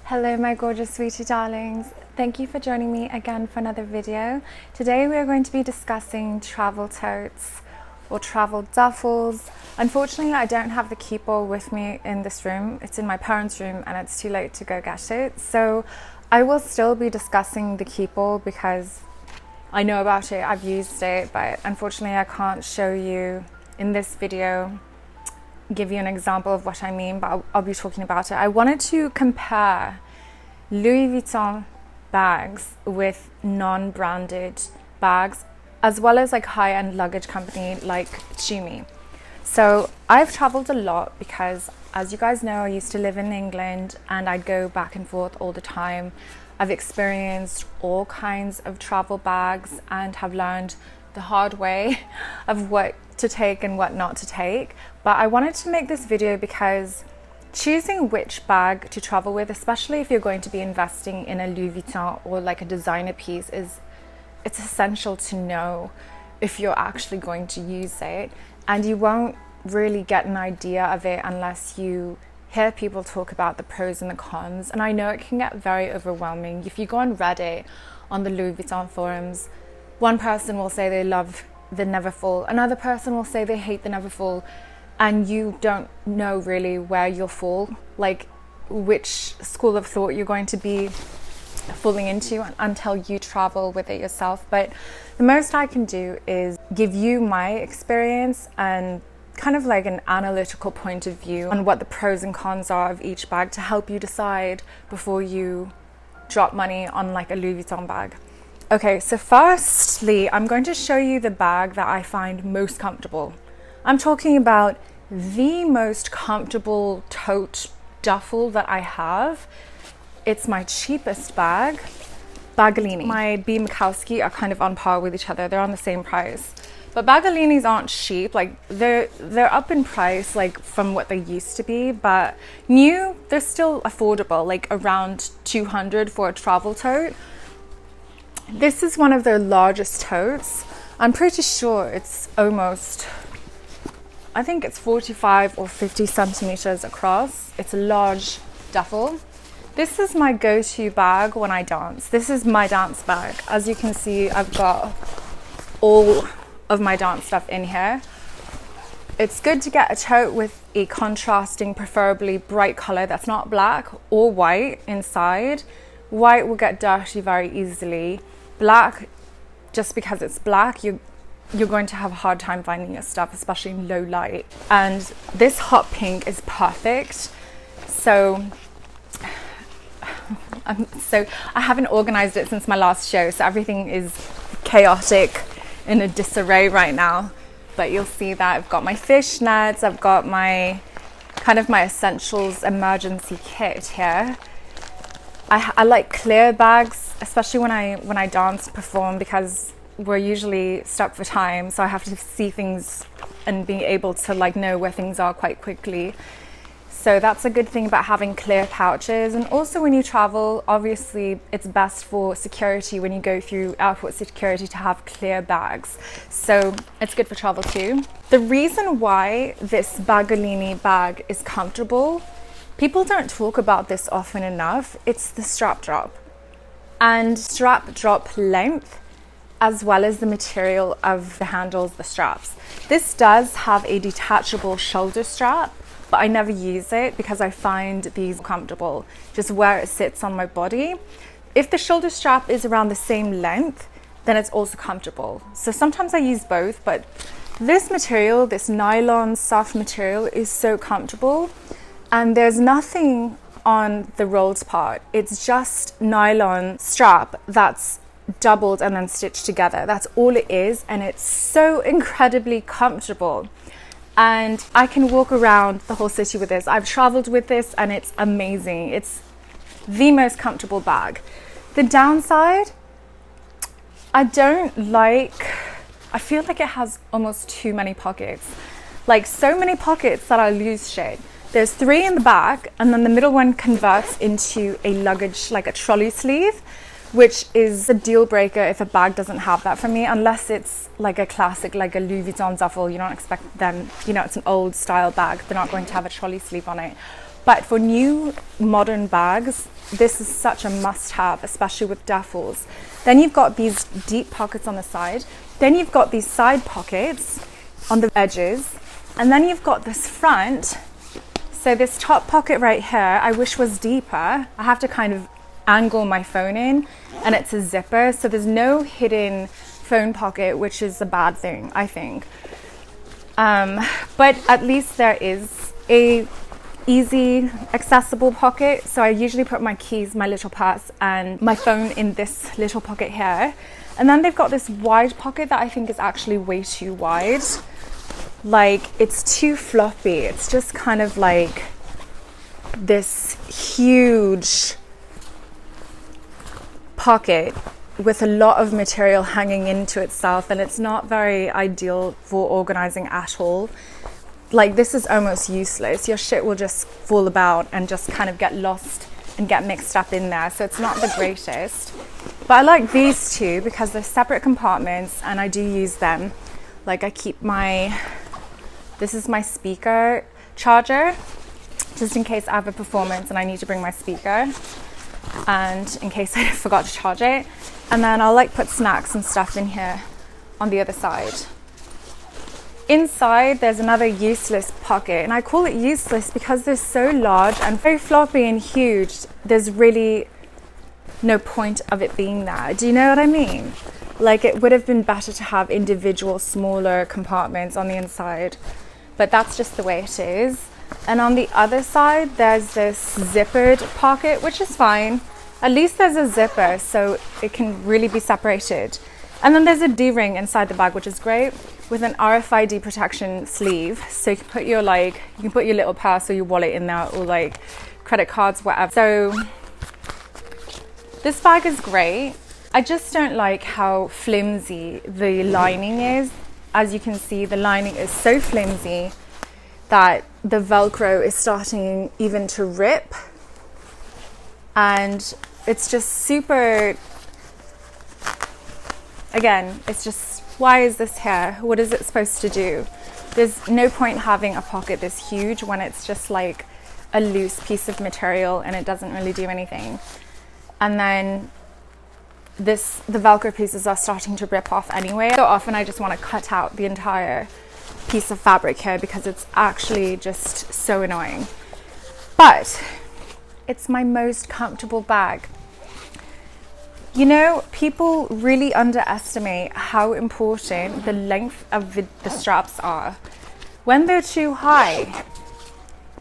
Hello my gorgeous sweetie darlings. Thank you for joining me again for another video. Today we are going to be discussing travel totes or travel duffels. Unfortunately, I don't have the keeper with me in this room. It's in my parents' room and it's too late to go get it. So I will still be discussing the keeper because I know about it, I've used it, but unfortunately I can't show you in this video, give you an example of what I mean, but I'll be talking about it. I wanted to compare Louis Vuitton bags with non-branded bags, as well as like high-end luggage company like Tumi. So I've traveled a lot because, as you guys know, I used to live in England and I'd go back and forth all the time. I've experienced all kinds of travel bags and have learned the hard way of what to take and what not to take. But I wanted to make this video because choosing which bag to travel with, especially if you're going to be investing in a Louis Vuitton or like a designer piece, it's essential to know if you're actually going to use it, and you won't really get an idea of it unless you hear people talk about the pros and the cons. And I know it can get very overwhelming. If you go on Reddit, on the Louis Vuitton forums, one person will say they love the Neverfull, another person will say they hate the Neverfull, and you don't know really where you'll fall, like which school of thought you're going to be falling into until you travel with it yourself. But the most I can do is give you my experience and kind of like an analytical point of view on what the pros and cons are of each bag to help you decide before you drop money on like a Louis Vuitton bag. Okay, so firstly, I'm going to show you the bag that I find most comfortable. I'm talking about the most comfortable tote duffel that I have. It's my cheapest bag, Baggallini. My B. Mikowski are kind of on par with each other. They're on the same price. But Baggalinis aren't cheap. Like they're up in price, like from what they used to be, but new, they're still affordable, like around 200 for a travel tote. This is one of their largest totes. I'm pretty sure it's almost, I think it's 45 or 50 centimeters across. It's a large duffel. This is my go-to bag when I dance. This is my dance bag. As you can see, I've got all of my dance stuff in here. It's good to get a tote with a contrasting, preferably bright color that's not black or white inside. White will get dirty very easily. Black, just because it's black, you're going to have a hard time finding your stuff, especially in low light. And this hot pink is perfect. So I haven't organized it since my last show, so everything is chaotic in a disarray right now. But you'll see that I've got my fishnets, I've got my kind of my essentials emergency kit here. I like clear bags, especially when I dance and perform, because we're usually stuck for time, so I have to see things and be able to like know where things are quite quickly. So that's a good thing about having clear pouches. And also when you travel, obviously it's best for security when you go through airport security to have clear bags. So it's good for travel too. The reason why this Baggallini bag is comfortable, people don't talk about this often enough. It's the strap drop and strap drop length, as well as the material of the handles, the straps. This does have a detachable shoulder strap, but I never use it because I find these comfortable, just where it sits on my body. If the shoulder strap is around the same length, then it's also comfortable. So sometimes I use both, but this material, this nylon soft material, is so comfortable. And there's nothing on the rolled part. It's just nylon strap that's doubled and then stitched together. That's all it is, and it's so incredibly comfortable. And I can walk around the whole city with this. I've traveled with this and it's amazing. It's the most comfortable bag. The downside, I feel like it has almost too many pockets. Like so many pockets that I lose shit. There's 3 in the back, and then the middle one converts into a luggage, like a trolley sleeve, which is a deal breaker if a bag doesn't have that for me, unless it's like a classic, like a Louis Vuitton duffel. You don't expect them, you know, it's an old style bag. They're not going to have a trolley sleeve on it. But for new modern bags, this is such a must-have, especially with duffels. Then you've got these deep pockets on the side. Then you've got these side pockets on the edges. And then you've got this front. So this top pocket right here, I wish was deeper. I have to kind of angle my phone in, and it's a zipper. So there's no hidden phone pocket, which is a bad thing, I think. But at least there is a easy accessible pocket. So I usually put my keys, my little purse, and my phone in this little pocket here. And then they've got this wide pocket that I think is actually way too wide. Like, it's too floppy. It's just kind of like this huge pocket with a lot of material hanging into itself, and it's not very ideal for organizing at all. Like, this is almost useless. Your shit will just fall about and just kind of get lost and get mixed up in there. So it's not the greatest. But I like these two because they're separate compartments and I do use them. Like, I keep this is my speaker charger, just in case I have a performance and I need to bring my speaker, and in case I forgot to charge it. And then I'll like put snacks and stuff in here on the other side. Inside, there's another useless pocket, and I call it useless because they're so large and very floppy and huge. There's really no point of it being there. Do you know what I mean? Like, it would have been better to have individual smaller compartments on the inside, but that's just the way it is. And on the other side, there's this zippered pocket, which is fine. At least there's a zipper, so it can really be separated. And then there's a D-ring inside the bag, which is great, with an RFID protection sleeve. So you can put your little purse or your wallet in there, or like credit cards, whatever. So this bag is great. I just don't like how flimsy the lining is. As you can see, the lining is so flimsy that the Velcro is starting even to rip. And it's just super, again, it's just, why is this here? What is it supposed to do? There's no point having a pocket this huge when it's just like a loose piece of material and it doesn't really do anything. And then the Velcro pieces are starting to rip off anyway. So often I just want to cut out the entire piece of fabric here because it's actually just so annoying. But it's my most comfortable bag. You know, people really underestimate how important the length of the straps are. When they're too high,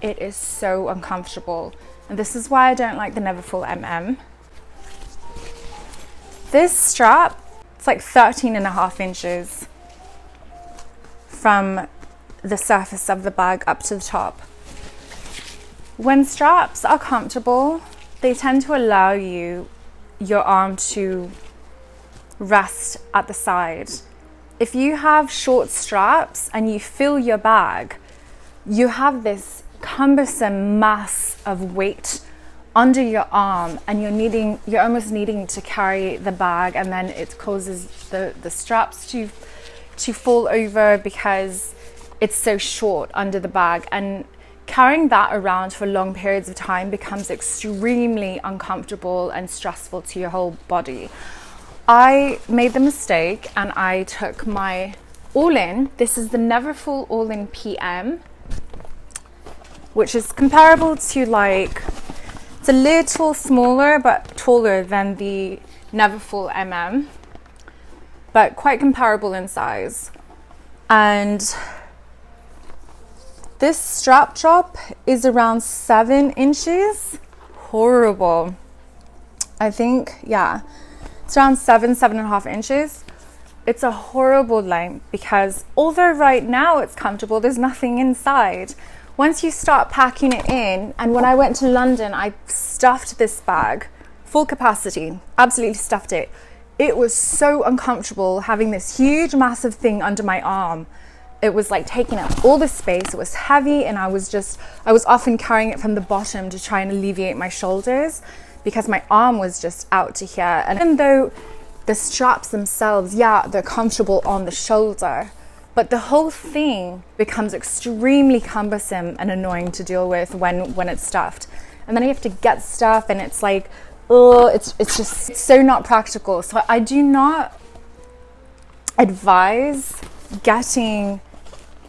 it is so uncomfortable. And this is why I don't like the Neverfull MM. This strap, it's like 13.5 inches from the surface of the bag up to the top. When straps are comfortable, they tend to allow your arm to rest at the side. If you have short straps and you fill your bag, you have this cumbersome mass of weight under your arm, and you're almost needing to carry the bag, and then it causes the straps to fall over because it's so short under the bag, and carrying that around for long periods of time becomes extremely uncomfortable and stressful to your whole body. I made the mistake and I took my all-in. This is the Neverfull All-in PM, which is comparable to, like, it's a little smaller but taller than the Neverfull MM, but quite comparable in size. And this strap drop is around 7 inches. Horrible. I think, yeah, it's around 7.5 inches. It's a horrible length because although right now it's comfortable, there's nothing inside. Once you start packing it in, and when I went to London, I stuffed this bag, full capacity, absolutely stuffed it. It was so uncomfortable having this huge, massive thing under my arm. It was like taking up all the space. It was heavy, and I was often carrying it from the bottom to try and alleviate my shoulders because my arm was just out to here. And even though the straps themselves, yeah, they're comfortable on the shoulder, But the whole thing becomes extremely cumbersome and annoying to deal with when it's stuffed. And then you have to get stuff, and it's like, oh, it's so not practical. So I do not advise getting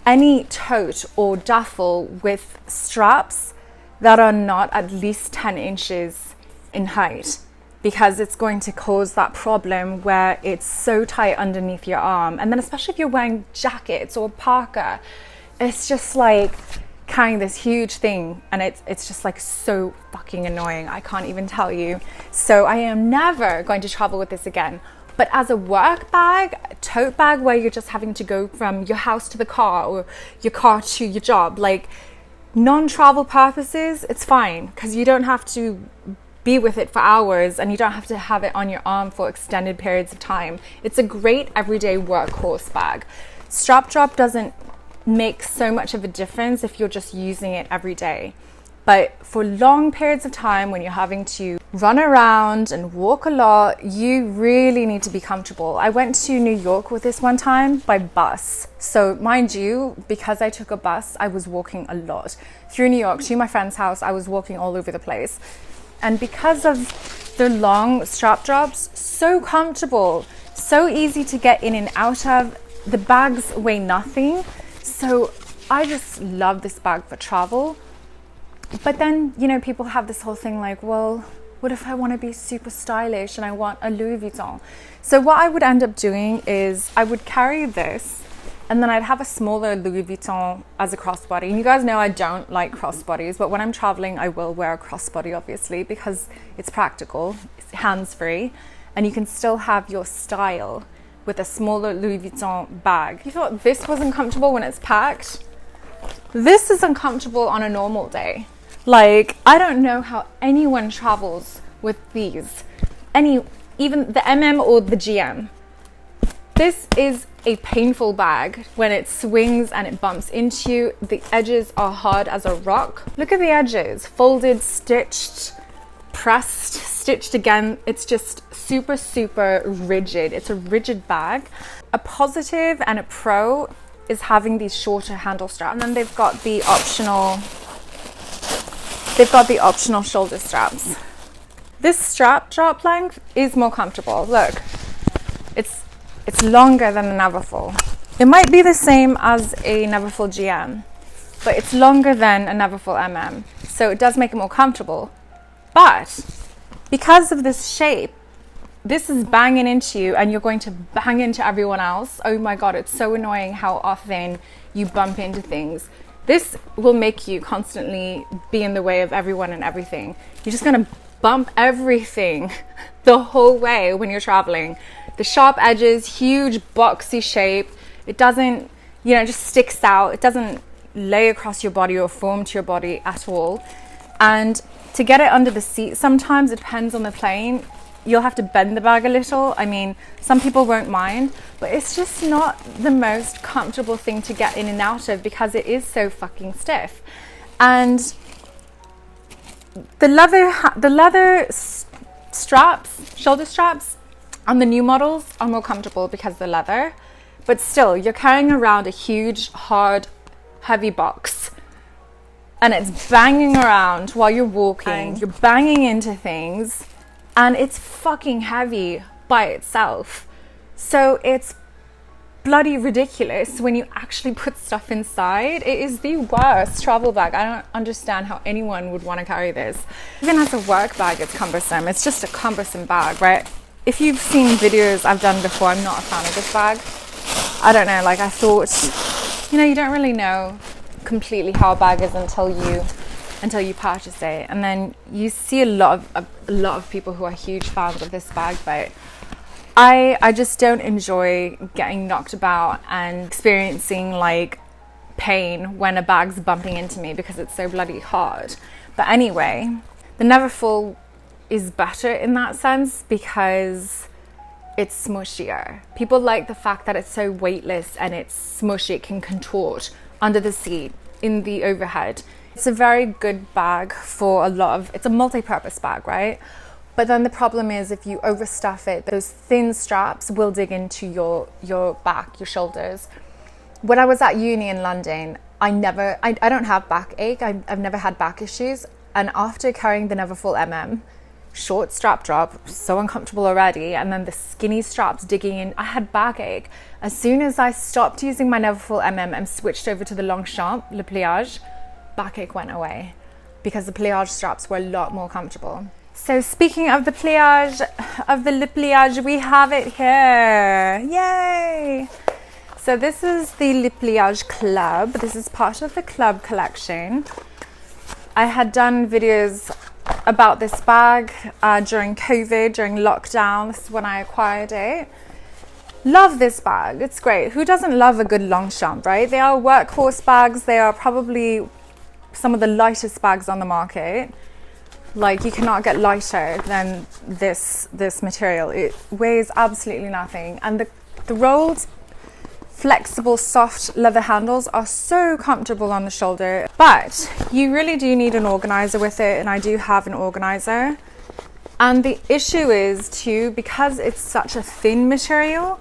any tote or duffel with straps that are not at least 10 inches in height, because it's going to cause that problem where it's so tight underneath your arm. And then especially if you're wearing jackets or parka, it's just like carrying this huge thing, and it's just like so fucking annoying. I can't even tell you. So I am never going to travel with this again. But as a work bag, tote bag, where you're just having to go from your house to the car or your car to your job, like non-travel purposes, it's fine, because you don't have to be with it for hours, and you don't have to have it on your arm for extended periods of time. It's a great everyday workhorse bag. Strap drop doesn't make so much of a difference if you're just using it every day. But for long periods of time, when you're having to run around and walk a lot, you really need to be comfortable. I went to New York with this one time by bus. So mind you, because I took a bus, I was walking a lot. Through New York to my friend's house, I was walking all over the place. And because of the long strap drops, so comfortable, so easy to get in and out of. The bags weigh nothing. So I just love this bag for travel. But then, you know, people have this whole thing like, well, what if I want to be super stylish and I want a Louis Vuitton? So what I would end up doing is I would carry this, and then I'd have a smaller Louis Vuitton as a crossbody. And you guys know I don't like crossbodies, but when I'm traveling, I will wear a crossbody, obviously, because it's practical, it's hands-free, and you can still have your style with a smaller Louis Vuitton bag. You thought this was uncomfortable when it's packed? This is uncomfortable on a normal day. Like, I don't know how anyone travels with these. Even the MM or the GM. This is a painful bag when it swings and it bumps into you. The edges are hard as a rock. Look at the edges. Folded, stitched, pressed, stitched again. It's just super, super rigid. It's a rigid bag. A positive and a pro is having these shorter handle straps. And then they've got the optional shoulder straps. This strap drop length is more comfortable. Look, it's longer than a Neverfull. It might be the same as a Neverfull GM, but it's longer than a Neverfull MM. So it does make it more comfortable. But because of this shape, this is banging into you, and you're going to bang into everyone else. Oh my God, it's so annoying how often you bump into things. This will make you constantly be in the way of everyone and everything. You're just gonna bump everything the whole way when you're traveling. The sharp edges, huge boxy shape. It doesn't, just sticks out. It doesn't lay across your body or form to your body at all. And to get it under the seat, sometimes it depends on the plane. You'll have to bend the bag a little. I mean, some people won't mind, but it's just not the most comfortable thing to get in and out of because it is so fucking stiff. And the leather straps, shoulder straps on the new models are more comfortable because of the leather, but still you're carrying around a huge, hard, heavy box, and it's banging around while you're walking. You're banging into things, and it's fucking heavy by itself. So it's bloody ridiculous when you actually put stuff inside. It is the worst travel bag. I don't understand how anyone would want to carry this. Even as a work bag, it's cumbersome. It's just a cumbersome bag, right? If you've seen videos I've done before, I'm not a fan of this bag. I don't know, like I thought, you don't really know completely how a bag is until you purchase it. And then you see a lot of people who are huge fans of this bag, but I just don't enjoy getting knocked about and experiencing like pain when a bag's bumping into me because it's so bloody hard. But anyway, the Neverfull is better in that sense because it's smushier. People like the fact that it's so weightless and it's smushy. It can contort under the seat, in the overhead. It's a very good bag for it's a multi-purpose bag, right? But then the problem is if you overstuff it, those thin straps will dig into your back, your shoulders. when I was at uni in London, I don't have backache. I've never had back issues. And after carrying the Neverfull MM, short strap drop, so uncomfortable already, and then the skinny straps digging in, I had backache. As soon as I stopped using my Neverfull MM and switched over to the Longchamp, Le Pliage, backache went away because the pliage straps were a lot more comfortable. So speaking of the pliage, of the Le Pliage, we have it here. Yay! So this is the Le Pliage Club. This is part of the club collection. I had done videos about this bag during COVID, during lockdown. This is when I acquired it. Love this bag. It's great. Who doesn't love a good Longchamp, right? They are workhorse bags. They are probably some of the lightest bags on the market. Like, you cannot get lighter than this material. It weighs absolutely nothing. And the rolled, flexible, soft leather handles are so comfortable on the shoulder. But you really do need an organizer with it, and I do have an organizer. And the issue is too, because it's such a thin material,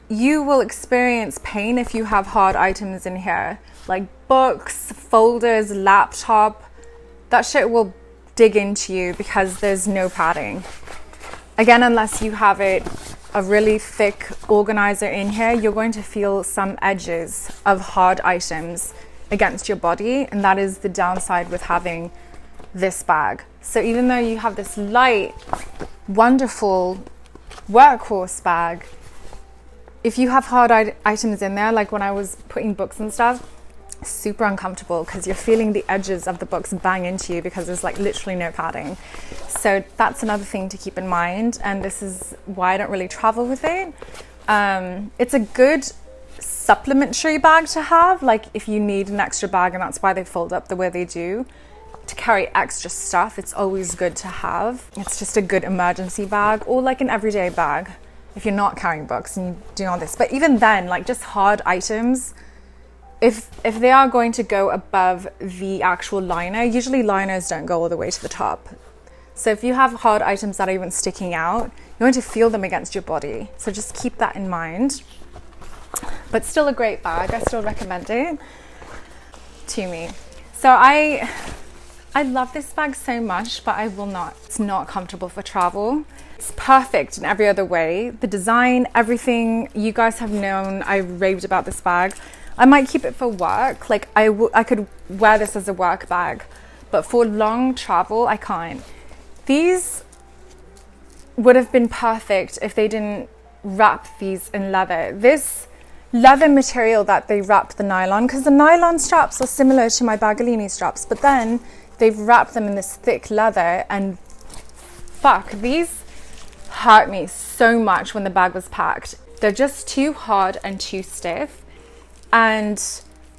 you will experience pain if you have hard items in here, like books, folders, laptop. That shit will dig into you because there's no padding. Again, unless you have a really thick organizer in here, you're going to feel some edges of hard items against your body, and that is the downside with having this bag. So even though you have this light, wonderful workhorse bag, if you have hard items in there, like when I was putting books and stuff, super uncomfortable because you're feeling the edges of the books bang into you because there's like literally no padding. So that's another thing to keep in mind, and this is why I don't really travel with it. It's a good supplementary bag to have, like if you need an extra bag, and that's why they fold up the way they do, to carry extra stuff. It's always good to have. It's just a good emergency bag, or like an everyday bag if you're not carrying books and you do all this. But even then, like just hard items, if they are going to go above the actual liner, usually liners don't go all the way to the top. So if you have hard items that are even sticking out, you're going to feel them against your body. So just keep that in mind. But still a great bag. I still recommend it. Tumi. So I love this bag so much, but I will not. It's not comfortable for travel. It's perfect in every other way. The design, everything. You guys have known I raved about this bag. I might keep it for work. Like I could wear this as a work bag, but for long travel, I can't. These would have been perfect if they didn't wrap these in leather. This leather material that they wrapped the nylon, because the nylon straps are similar to my Baggallini straps, but then they've wrapped them in this thick leather, and fuck, these hurt me so much when the bag was packed. They're just too hard and too stiff. And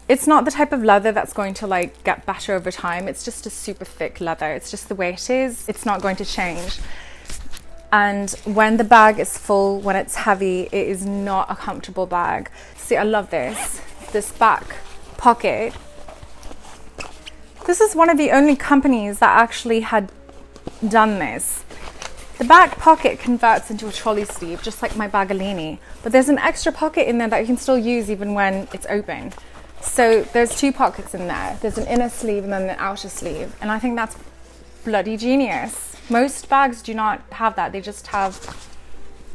it's not the type of leather that's going to like get better over time. It's just a super thick leather. It's just the way it is. It's not going to change. And when the bag is full, when it's heavy, it is not a comfortable bag. See, I love this back pocket. This is one of the only companies that actually had done this. The back pocket converts into a trolley sleeve, just like my Baggallini, but there's an extra pocket in there that you can still use even when it's open. So there's two pockets in there. There's an inner sleeve and then an outer sleeve. And I think that's bloody genius. Most bags do not have that. They just have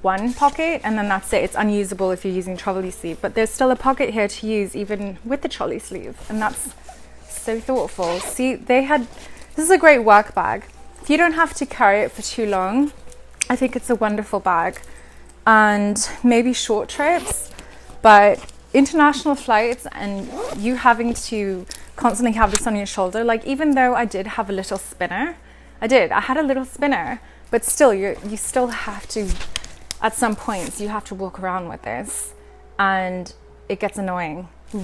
one pocket and then that's it. It's unusable if you're using trolley sleeve, but there's still a pocket here to use even with the trolley sleeve. And that's so thoughtful. See, this is a great work bag. If you don't have to carry it for too long, I think it's a wonderful bag. And maybe short trips, but international flights and you having to constantly have this on your shoulder, like even though I did have a little spinner, I had a little spinner, but still you still have to, at some points, you have to walk around with this, and it gets annoying. It's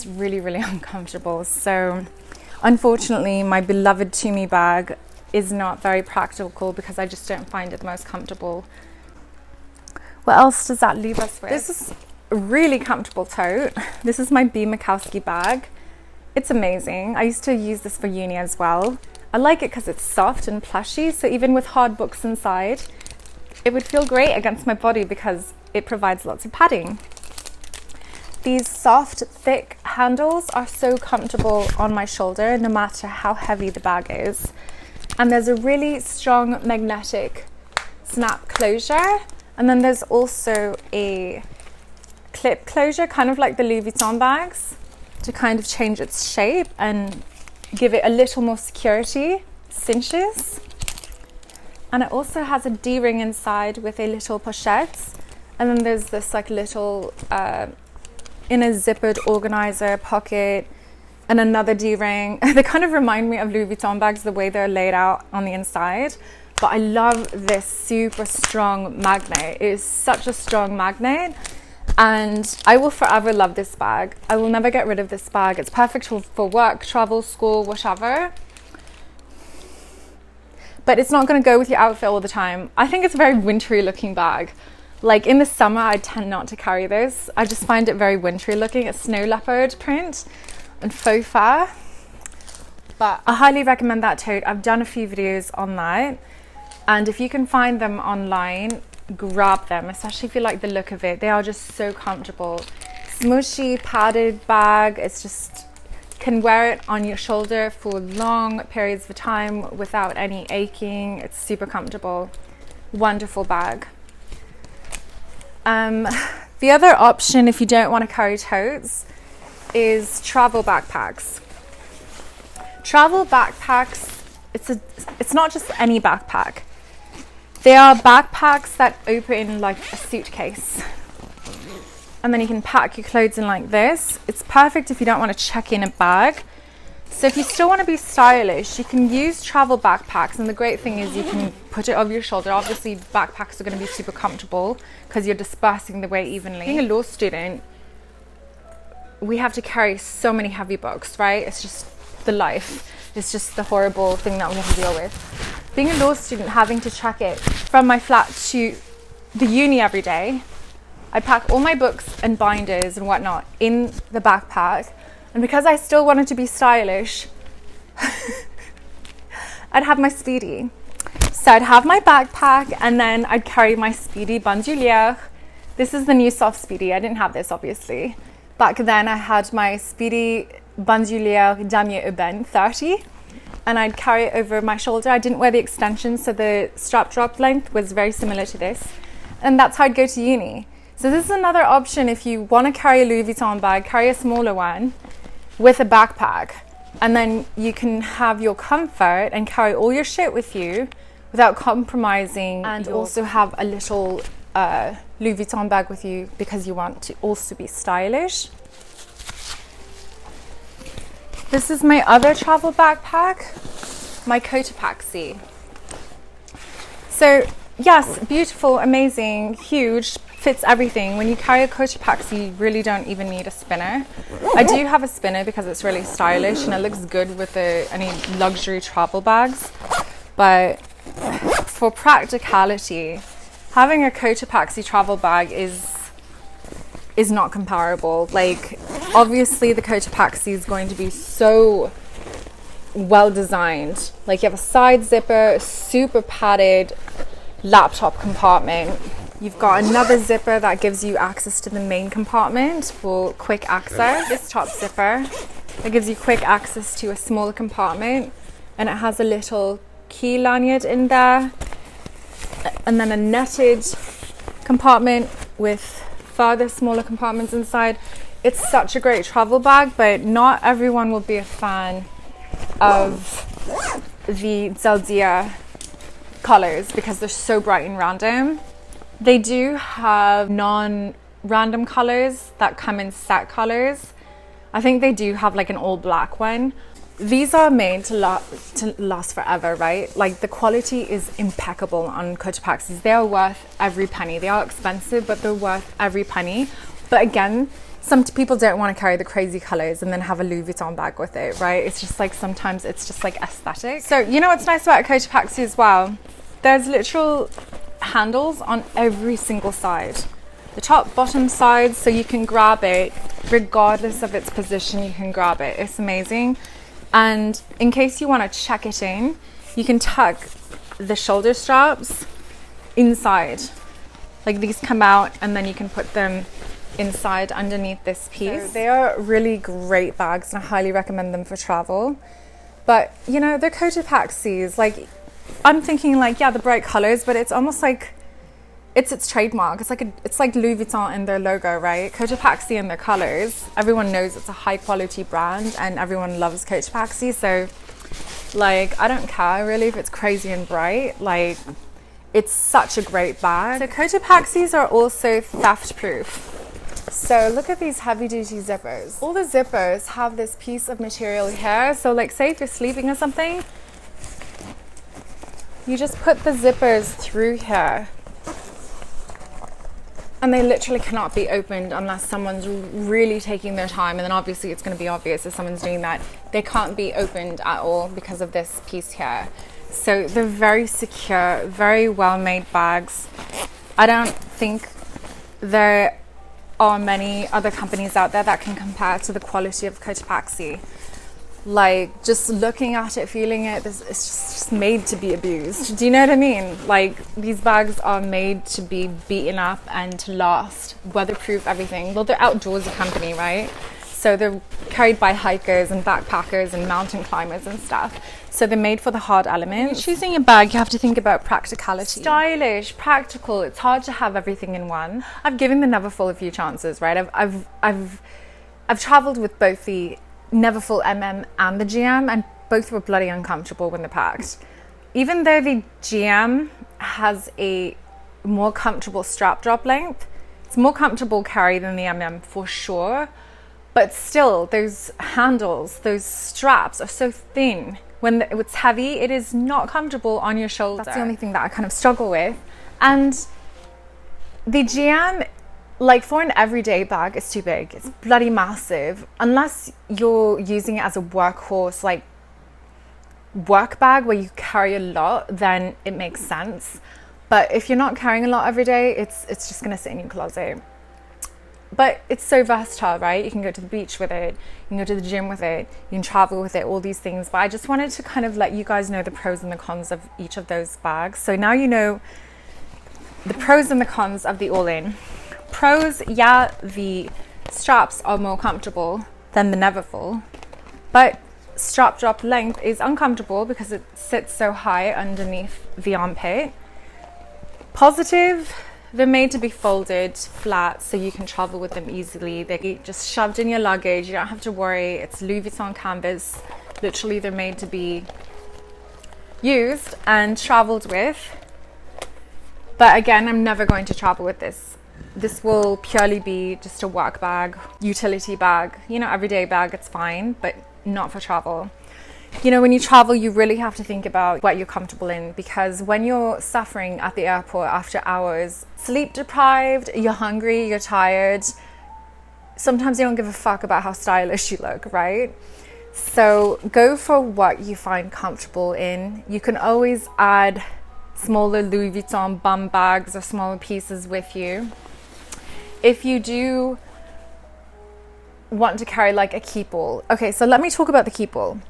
really uncomfortable. So unfortunately, my beloved Tumi bag is not very practical because I just don't find it the most comfortable. What else does that leave us with? This is a really comfortable tote. This is my B. Makowski bag. It's amazing. I used to use this for uni as well. I like it because it's soft and plushy, so even with hard books inside, it would feel great against my body because it provides lots of padding. These soft, thick handles are so comfortable on my shoulder, no matter how heavy the bag is. And there's a really strong magnetic snap closure. And then there's also a clip closure, kind of like the Louis Vuitton bags, to kind of change its shape and give it a little more security, cinches. And it also has a D-ring inside with a little pochette. And then there's this like little inner zippered organizer pocket and another D-ring. They kind of remind me of Louis Vuitton bags, the way they're laid out on the inside. But I love this super strong magnet. It is such a strong magnet. And I will forever love this bag. I will never get rid of this bag. It's perfect for work, travel, school, whatever. But it's not going to go with your outfit all the time. I think it's a very wintry looking bag. Like in the summer, I tend not to carry this. I just find it very wintry looking. It's snow leopard print and faux fur. But I highly recommend that tote. I've done a few videos on that. And if you can find them online, grab them, especially if you like the look of it. They are just so comfortable. Smooshy, padded bag. It's just, can wear it on your shoulder for long periods of time without any aching. It's super comfortable. Wonderful bag. The other option, if you don't want to carry totes, is travel backpacks. Travel backpacks, it's not just any backpack. They are backpacks that open like a suitcase. And then you can pack your clothes in like this. It's perfect if you don't want to check in a bag. So if you still want to be stylish, you can use travel backpacks. And the great thing is you can put it over your shoulder. Obviously, backpacks are going to be super comfortable because you're dispersing the weight evenly. Being a law student, we have to carry so many heavy books, right? It's just the life. It's just the horrible thing that we have to deal with. Being a law student, having to check it from my flat to the uni every day, I pack all my books and binders and whatnot in the backpack. And because I still wanted to be stylish, I'd have my Speedy. So I'd have my backpack and then I'd carry my Speedy bandoulière. This is the new soft Speedy. I didn't have this, obviously. Back then I had my Speedy bandoulière Damier Urbaine 30. And I'd carry it over my shoulder. I didn't wear the extensions, so the strap drop length was very similar to this. And that's how I'd go to uni. So this is another option if you want to carry a Louis Vuitton bag, carry a smaller one with a backpack. And then you can have your comfort and carry all your shit with you without compromising. And also have a little Louis Vuitton bag with you because you want to also be stylish. This is my other travel backpack, my Cotopaxi. So yes, beautiful, amazing, huge, fits everything. When you carry a Cotopaxi, you really don't even need a spinner. I do have a spinner because it's really stylish and it looks good with any luxury travel bags. But for practicality, having a Cotopaxi travel bag is not comparable. Like, obviously the Cotopaxi is going to be so well designed. Like, you have a side zipper, super padded laptop compartment. You've got another zipper that gives you access to the main compartment for quick access. This top zipper that gives you quick access to a smaller compartment, and it has a little key lanyard in there, and then a netted compartment with further smaller compartments inside. It's such a great travel bag, but not everyone will be a fan of the Zeldia colors because they're so bright and random. They do have non-random colors that come in set colors. I think they do have like an all black one. These are made to last forever, right? Like, the quality is impeccable on Cotopaxis. They are worth every penny. They are expensive, but they're worth every penny. But again, some people don't want to carry the crazy colors and then have a Louis Vuitton bag with it, right? It's just like, sometimes it's just like aesthetic. So you know what's nice about a Cotopaxi as well? There's literal handles on every single side. The top, bottom sides, so you can grab it regardless of its position. You can grab it. It's amazing. And in case you want to check it in, you can tuck the shoulder straps inside. Like these come out and then you can put them inside underneath this piece. So they are really great bags and I highly recommend them for travel. But you know, they're Cotopaxi's. Like I'm thinking like, yeah, the bright colors, but it's almost like it's its trademark. It's like Louis Vuitton in their logo, right? Cotopaxi and their colors. Everyone knows it's a high quality brand and everyone loves Cotopaxi. So like, I don't care really if it's crazy and bright. Like, it's such a great bag. So Cotopaxi's are also theft proof. So look at these heavy duty zippers. All the zippers have this piece of material here. So like, say if you're sleeping or something, you just put the zippers through here. And they literally cannot be opened unless someone's really taking their time. And then obviously it's going to be obvious if someone's doing that. They can't be opened at all because of this piece here. So they're very secure, very well-made bags. I don't think there are many other companies out there that can compare to the quality of Cotopaxi. Like, just looking at it, feeling it, it's just made to be abused. Do you know what I mean? Like, these bags are made to be beaten up and to last, weatherproof, everything. Well, they're outdoorsy company, right? So they're carried by hikers and backpackers and mountain climbers and stuff. So they're made for the hard elements. When you're choosing a bag, you have to think about practicality. Stylish, practical. It's hard to have everything in one. I've given the Neverfull a few chances, right? I've traveled with both the Neverfull MM and the GM, and both were bloody uncomfortable when they're packed. Even though the GM has a more comfortable strap drop length, it's more comfortable carry than the MM for sure, but still those handles, those straps are so thin. When it's heavy, it is not comfortable on your shoulder. That's the only thing that I kind of struggle with. And the GM, like for an everyday bag, it's too big. It's bloody massive. Unless you're using it as a workhorse, like work bag where you carry a lot, then it makes sense. But if you're not carrying a lot every day, it's just gonna sit in your closet. But it's so versatile, right? You can go to the beach with it, you can go to the gym with it, you can travel with it, all these things. But I just wanted to kind of let you guys know the pros and the cons of each of those bags. So now you know the pros and the cons of the all-in. Pros, yeah, the straps are more comfortable than the Neverfull, but strap drop length is uncomfortable because it sits so high underneath the armpit. Positive, they're made to be folded flat so you can travel with them easily. They're just shoved in your luggage. You don't have to worry. It's Louis Vuitton canvas. Literally, they're made to be used and traveled with. But again, I'm never going to travel with this. This will purely be just a work bag, utility bag, you know, everyday bag, it's fine, but not for travel. You know, when you travel, you really have to think about what you're comfortable in, because when you're suffering at the airport after hours, sleep deprived, you're hungry, you're tired, sometimes you don't give a fuck about how stylish you look, right? So go for what you find comfortable in. You can always add smaller Louis Vuitton bum bags or smaller pieces with you. If you do want to carry like a keepall. Okay, so let me talk about the keepall.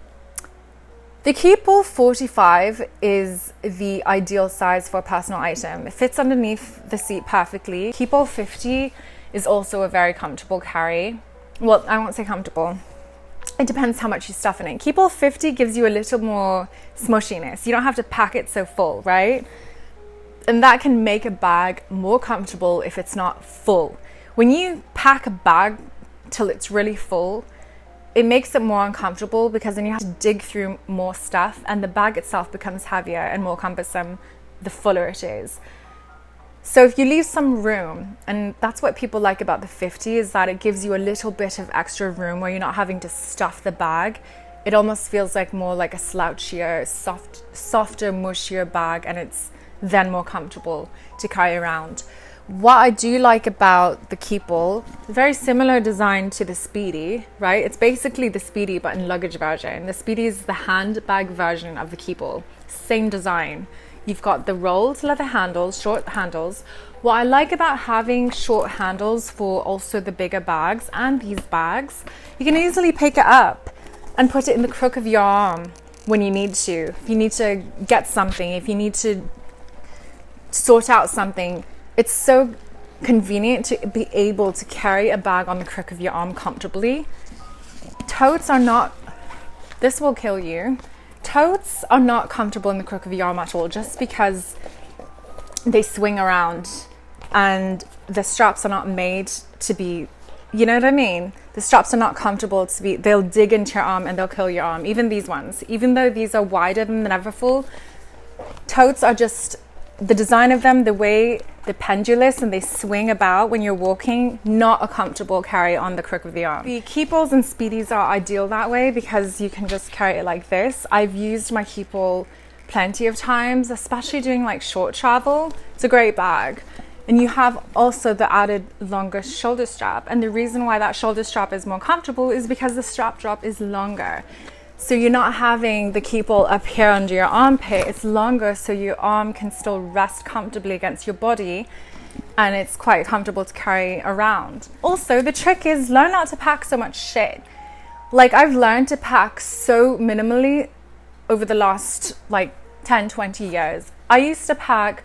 The keepall 45 is the ideal size for a personal item. It fits underneath the seat perfectly. Keepall 50 is also a very comfortable carry. Well, I won't say comfortable. It depends how much you stuff in it. Keepall 50 gives you a little more smushiness. You don't have to pack it so full, right? And that can make a bag more comfortable if it's not full. When you pack a bag till it's really full, it makes it more uncomfortable because then you have to dig through more stuff and the bag itself becomes heavier and more cumbersome the fuller it is. So if you leave some room, and that's what people like about the 50, is that it gives you a little bit of extra room where you're not having to stuff the bag. It almost feels like more like a slouchier, softer, mushier bag, and it's then more comfortable to carry around. What I do like about the keepall, very similar design to the Speedy, right? It's basically the Speedy but in luggage version. The Speedy is the handbag version of the keepall. Same design. You've got the rolled leather handles, short handles. What I like about having short handles for also the bigger bags and these bags, you can easily pick it up and put it in the crook of your arm when you need to. If you need to get something, if you need to sort out something, it's so convenient to be able to carry a bag on the crook of your arm comfortably. Totes are not, this will kill you. Totes are not comfortable in the crook of your arm at all, just because they swing around and the straps are not made to be, you know what I mean? The straps are not comfortable to be, they'll dig into your arm and they'll kill your arm. Even these ones, even though these are wider than the Neverfull, totes are just, the design of them, the way they're pendulous and they swing about when you're walking, not a comfortable carry on the crook of the arm. The Keepalls and Speedies are ideal that way because you can just carry it like this. I've used my Keepall plenty of times, especially doing like short travel. It's a great bag. And you have also the added longer shoulder strap. And the reason why that shoulder strap is more comfortable is because the strap drop is longer. So you're not having the Keepall up here under your armpit. It's longer, so your arm can still rest comfortably against your body, and it's quite comfortable to carry around. Also, the trick is learn not to pack so much shit. Like, I've learned to pack so minimally over the last like 10-20 years. I used to pack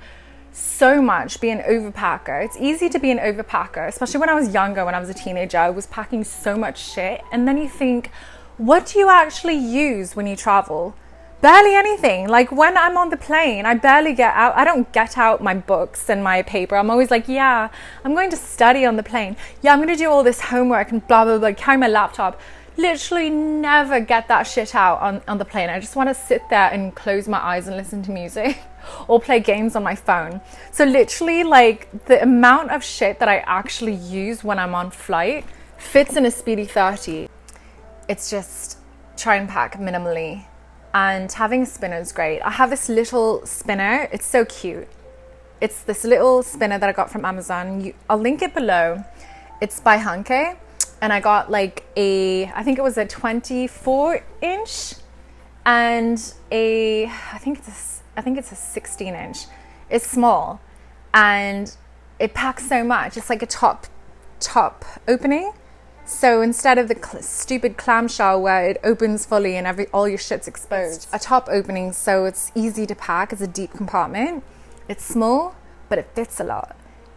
so much, be an overpacker. It's easy to be an overpacker, especially when I was younger, when I was a teenager. I was packing so much shit, and then you think, what do you actually use when you travel? Barely anything. Like, when I'm on the plane, I barely get out. I don't get out my books and my paper. I'm always like, yeah, I'm going to study on the plane. Yeah, I'm going to do all this homework and blah, blah, blah, carry my laptop. Literally never get that shit out on the plane. I just want to sit there and close my eyes and listen to music or play games on my phone. So literally, like, the amount of shit that I actually use when I'm on flight fits in a Speedy 30. It's just try and pack minimally, and having a spinner is great. I have this little spinner. It's so cute. It's this little spinner that I got from Amazon. I'll link it below. It's by Hanke, and I got like I think it was a 24-inch and I think it's a 16-inch. It's small and it packs so much. It's like a top opening. So instead of the stupid clamshell where it opens fully and all your shit's exposed, a top opening, so it's easy to pack. It's a deep compartment. It's small, but it fits a lot.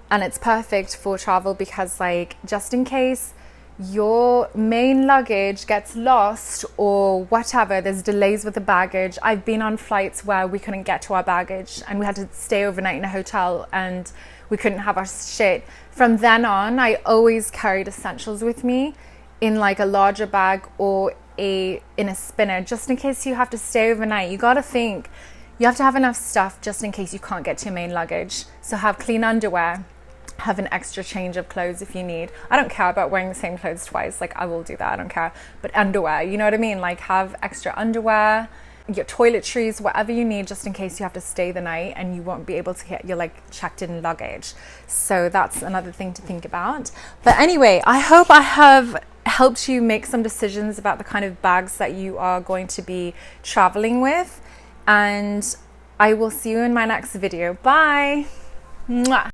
And it's perfect for travel because, like, just in case your main luggage gets lost or whatever, there's delays with the baggage. I've been on flights where we couldn't get to our baggage and we had to stay overnight in a hotel and we couldn't have our shit. From then on, I always carried essentials with me in like a larger bag or in a spinner, just in case you have to stay overnight. You gotta think, you have to have enough stuff just in case you can't get to your main luggage. So have clean underwear, have an extra change of clothes if you need. I don't care about wearing the same clothes twice. Like, I will do that, I don't care. But underwear, you know what I mean? Like, have extra underwear, your toiletries, whatever you need, just in case you have to stay the night and you won't be able to get your like checked in luggage. So that's another thing to think about. But anyway, I hope I have helped you make some decisions about the kind of bags that you are going to be traveling with, and I will see you in my next video. Bye. Mwah.